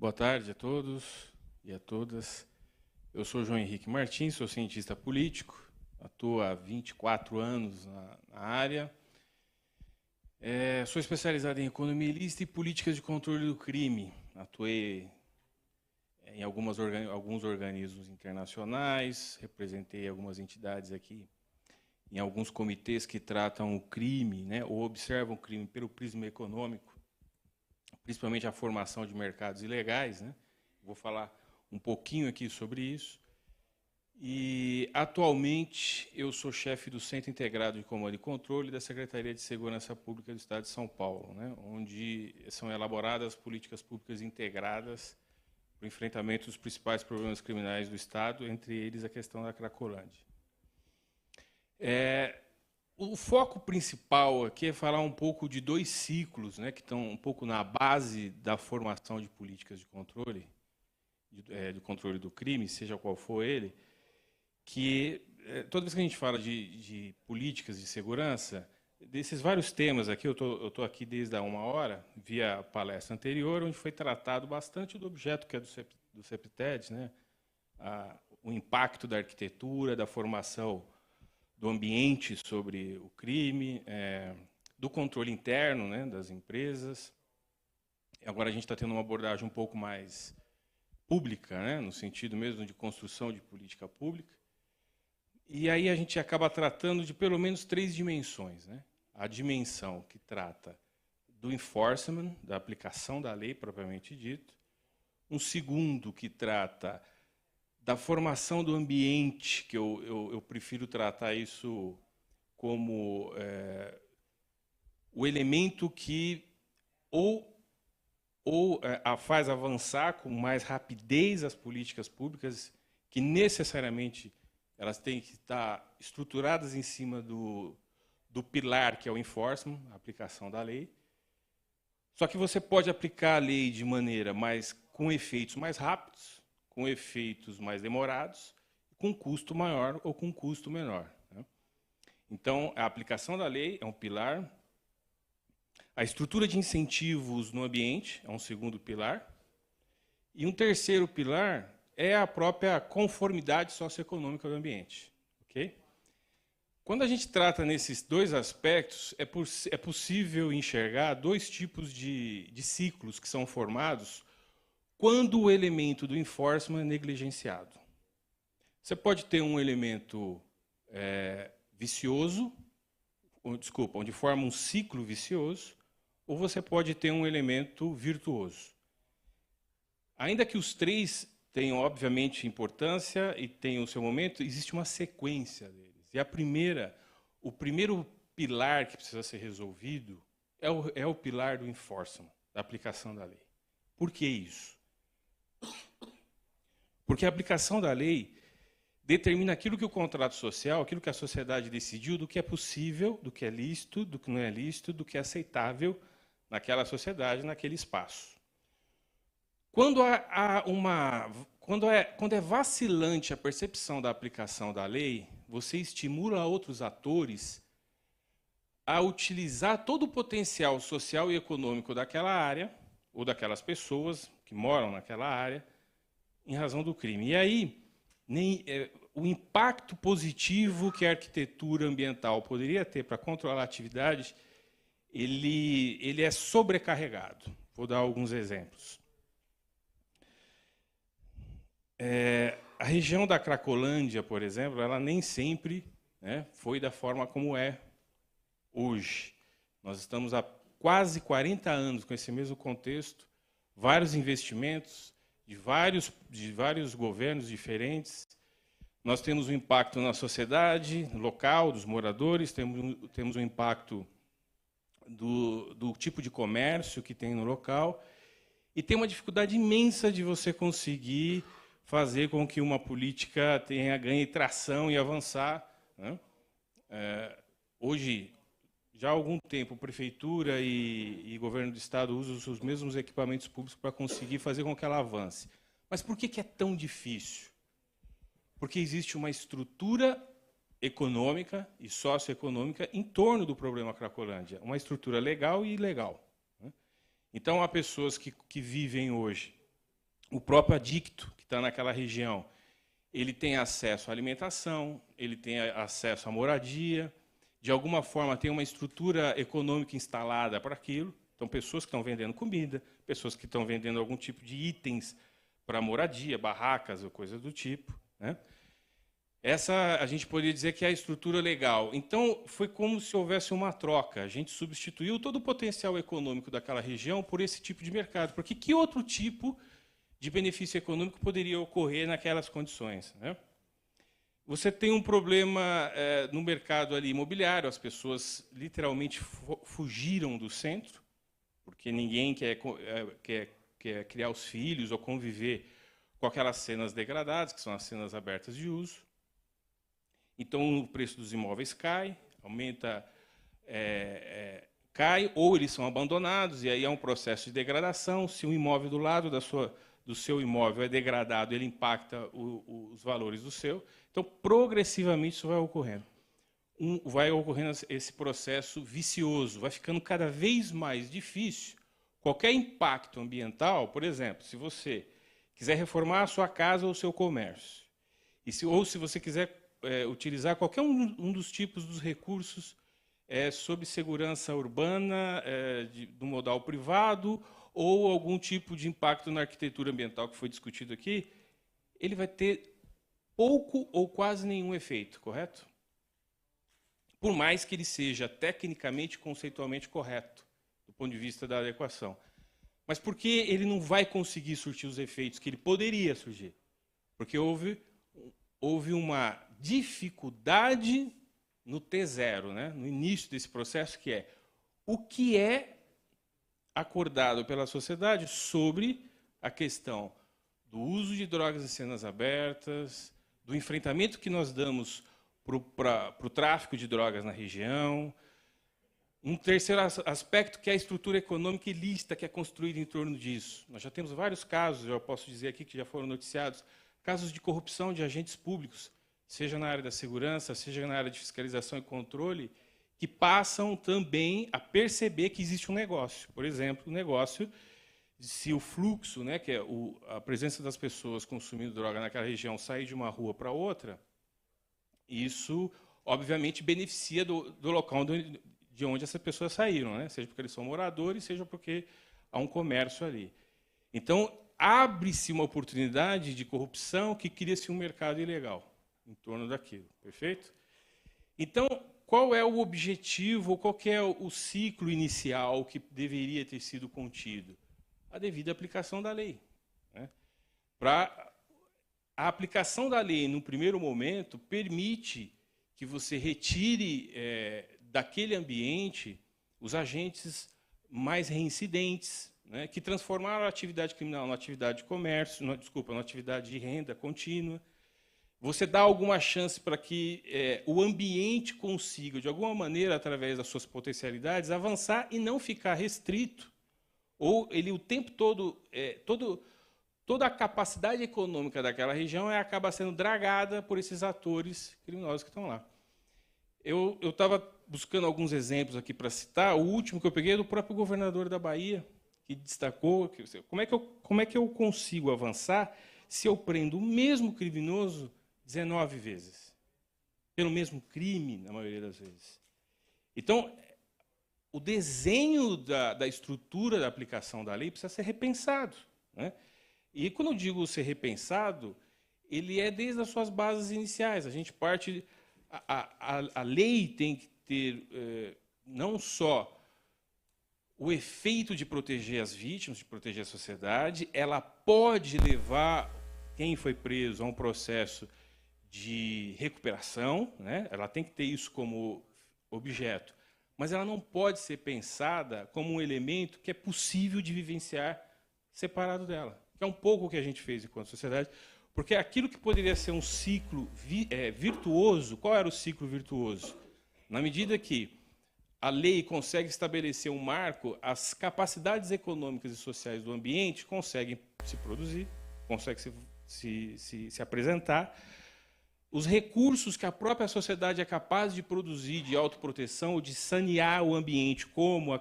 Boa tarde a todos e a todas. Eu sou João Henrique Martins, sou cientista político, atuo há 24 anos na área. Sou especializado em economia ilícita e políticas de controle do crime. Atuei em alguns organismos internacionais, representei algumas entidades aqui, em alguns comitês que tratam o crime, né, ou observam o crime pelo prisma econômico, principalmente a formação de mercados ilegais, né? Vou falar um pouquinho aqui sobre isso. E, atualmente, eu sou chefe do Centro Integrado de Comando e Controle da Secretaria de Segurança Pública do Estado de São Paulo, né? Onde são elaboradas políticas públicas integradas para o enfrentamento dos principais problemas criminais do Estado, entre eles a questão da Cracolândia. O foco principal aqui é falar um pouco de dois ciclos, né, que estão um pouco na base da formação de políticas de controle, de controle do crime, seja qual for ele, que toda vez que a gente fala de políticas de segurança, desses vários temas aqui, eu estou aqui desde há 1 hora, via a palestra anterior, onde foi tratado bastante do objeto que é do CEPTED, né, o impacto da arquitetura, da formação do ambiente sobre o crime, do controle interno, né, das empresas. Agora a gente está tendo uma abordagem um pouco mais pública, né, no sentido mesmo de construção de política pública. E aí a gente acaba tratando de pelo menos 3 dimensões, né? A dimensão que trata do enforcement, da aplicação da lei propriamente dito. Um segundo que trata da formação do ambiente, que eu prefiro tratar isso como o elemento que faz avançar com mais rapidez as políticas públicas, que necessariamente elas têm que estar estruturadas em cima do pilar, que é o enforcement, a aplicação da lei. Só que você pode aplicar a lei de maneira com efeitos mais rápidos, com efeitos mais demorados, com custo maior ou com custo menor, né? Então, a aplicação da lei é um pilar, a estrutura de incentivos no ambiente é um segundo pilar, e um terceiro pilar é a própria conformidade socioeconômica do ambiente. Okay? Quando a gente trata nesses dois aspectos, é possível enxergar 2 tipos de ciclos que são formados quando o elemento do enforcement é negligenciado. Você pode ter um elemento vicioso, onde forma um ciclo vicioso, ou você pode ter um elemento virtuoso. Ainda que os 3 tenham, obviamente, importância e tenham o seu momento, existe uma sequência deles. E o primeiro pilar que precisa ser resolvido é o pilar do enforcement, da aplicação da lei. Por que isso? Porque a aplicação da lei determina aquilo que o contrato social, aquilo que a sociedade decidiu, do que é possível, do que é lícito, do que não é lícito, do que é aceitável naquela sociedade, naquele espaço. Quando é vacilante a percepção da aplicação da lei, você estimula outros atores a utilizar todo o potencial social e econômico daquela área, ou daquelas pessoas que moram naquela área, em razão do crime. E aí, o impacto positivo que a arquitetura ambiental poderia ter para controlar a atividade, ele é sobrecarregado. Vou dar alguns exemplos. A região da Cracolândia, por exemplo, ela nem sempre, né, foi da forma como é hoje. Nós estamos há quase 40 anos com esse mesmo contexto, vários investimentos de vários governos diferentes. Nós temos um impacto na sociedade local, dos moradores, temos um impacto do tipo de comércio que tem no local, e tem uma dificuldade imensa de você conseguir fazer com que uma política ganhe tração e avançar, né? Hoje, já há algum tempo, prefeitura e governo do Estado usam os mesmos equipamentos públicos para conseguir fazer com que ela avance. Mas por que é tão difícil? Porque existe uma estrutura econômica e socioeconômica em torno do problema Cracolândia, uma estrutura legal e ilegal, né? Então, há pessoas que vivem hoje o próprio adicto que está naquela região, ele tem acesso à alimentação, ele tem acesso à moradia, de alguma forma tem uma estrutura econômica instalada para aquilo. Então, pessoas que estão vendendo comida, pessoas que estão vendendo algum tipo de itens para moradia, barracas ou coisas do tipo, né? Essa, a gente poderia dizer que é a estrutura legal. Então, foi como se houvesse uma troca. A gente substituiu todo o potencial econômico daquela região por esse tipo de mercado. Porque que outro tipo de benefício econômico poderia ocorrer naquelas condições, né? Você tem um problema no mercado ali imobiliário. As pessoas literalmente fugiram do centro, porque ninguém quer criar os filhos ou conviver com aquelas cenas degradadas, que são as cenas abertas de uso. Então, o preço dos imóveis cai, aumenta, cai, ou eles são abandonados, e aí é um processo de degradação. Se um imóvel do lado do seu imóvel é degradado, ele impacta os valores do seu. Então, progressivamente, isso vai ocorrendo. Vai ocorrendo esse processo vicioso, vai ficando cada vez mais difícil. Qualquer impacto ambiental, por exemplo, se você quiser reformar a sua casa ou o seu comércio, ou se você quiser utilizar qualquer um dos tipos dos recursos sob segurança urbana, do modal privado, ou algum tipo de impacto na arquitetura ambiental que foi discutido aqui, ele vai ter pouco ou quase nenhum efeito, correto? Por mais que ele seja tecnicamente e conceitualmente correto, do ponto de vista da adequação. Mas por que ele não vai conseguir surtir os efeitos que ele poderia surgir? Porque houve uma dificuldade no T0, né? No início desse processo, que é o que é acordado pela sociedade sobre a questão do uso de drogas em cenas abertas, do enfrentamento que nós damos para o tráfico de drogas na região. Um terceiro aspecto, que é a estrutura econômica ilícita que é construída em torno disso. Nós já temos vários casos, eu posso dizer aqui, que já foram noticiados, casos de corrupção de agentes públicos, seja na área da segurança, seja na área de fiscalização e controle, que passam também a perceber que existe um negócio. Por exemplo, o negócio, se o fluxo, né, que é a presença das pessoas consumindo droga naquela região, sair de uma rua para outra, isso, obviamente, beneficia do local de onde essas pessoas saíram, né? Seja porque eles são moradores, seja porque há um comércio ali. Então, abre-se uma oportunidade de corrupção que cria-se um mercado ilegal em torno daquilo, perfeito? Então, qual é o objetivo, qual que é o ciclo inicial que deveria ter sido contido? A devida aplicação da lei, né? A aplicação da lei, no primeiro momento, permite que você retire daquele ambiente os agentes mais reincidentes, né, que transformaram a atividade criminal na atividade de comércio, na atividade de renda contínua. Você dá alguma chance para que o ambiente consiga, de alguma maneira, através das suas potencialidades, avançar e não ficar restrito. Ou ele o tempo todo, toda a capacidade econômica daquela região acaba sendo dragada por esses atores criminosos que estão lá. Eu estava buscando alguns exemplos aqui para citar. O último que eu peguei é do próprio governador da Bahia, que destacou como é que eu consigo avançar se eu prendo o mesmo criminoso 19 vezes, pelo mesmo crime, na maioria das vezes. Então, o desenho da estrutura da aplicação da lei precisa ser repensado, né? E quando eu digo ser repensado, ele é desde as suas bases iniciais. A gente parte... A lei tem que ter não só o efeito de proteger as vítimas, de proteger a sociedade, ela pode levar quem foi preso a um processo de recuperação, né? Ela tem que ter isso como objeto, mas ela não pode ser pensada como um elemento que é possível de vivenciar separado dela, que é um pouco o que a gente fez enquanto sociedade, porque aquilo que poderia ser um ciclo virtuoso, qual era o ciclo virtuoso? Na medida que a lei consegue estabelecer um marco, as capacidades econômicas e sociais do ambiente conseguem se produzir, conseguem se apresentar, os recursos que a própria sociedade é capaz de produzir de autoproteção ou de sanear o ambiente, como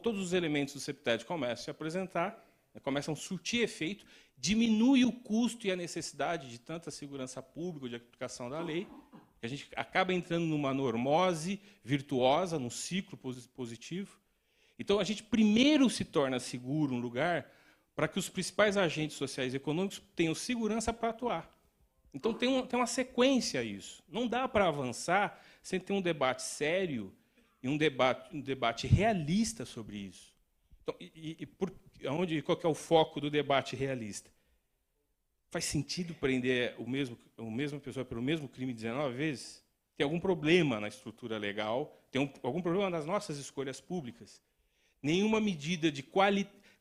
todos os elementos do CEPTED começam a se apresentar, começam a surtir efeito, diminui o custo e a necessidade de tanta segurança pública, de aplicação da lei. A gente acaba entrando numa normose virtuosa, num ciclo positivo. Então, a gente primeiro se torna seguro um lugar para que os principais agentes sociais e econômicos tenham segurança para atuar. Então, tem uma sequência a isso. Não dá para avançar sem ter um debate sério e um debate realista sobre isso. Então, qual que é o foco do debate realista? Faz sentido prender a mesma pessoa pelo mesmo crime 19 vezes? Tem algum problema na estrutura legal? Tem algum problema nas nossas escolhas públicas? Nenhuma medida de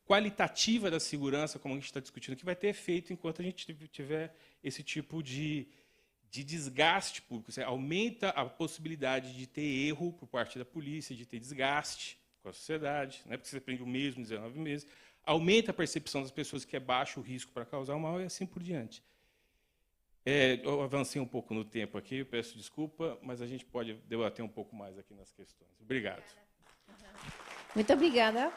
qualitativa da segurança, como a gente está discutindo aqui, vai ter efeito enquanto a gente tiver esse tipo de desgaste público. Você aumenta a possibilidade de ter erro por parte da polícia, de ter desgaste com a sociedade, né? Porque você prende o mesmo em 19 meses. Aumenta a percepção das pessoas que é baixo o risco para causar o mal e assim por diante. Eu avancei um pouco no tempo aqui, peço desculpa, mas a gente pode debater um pouco mais aqui nas questões. Obrigado. Muito obrigada.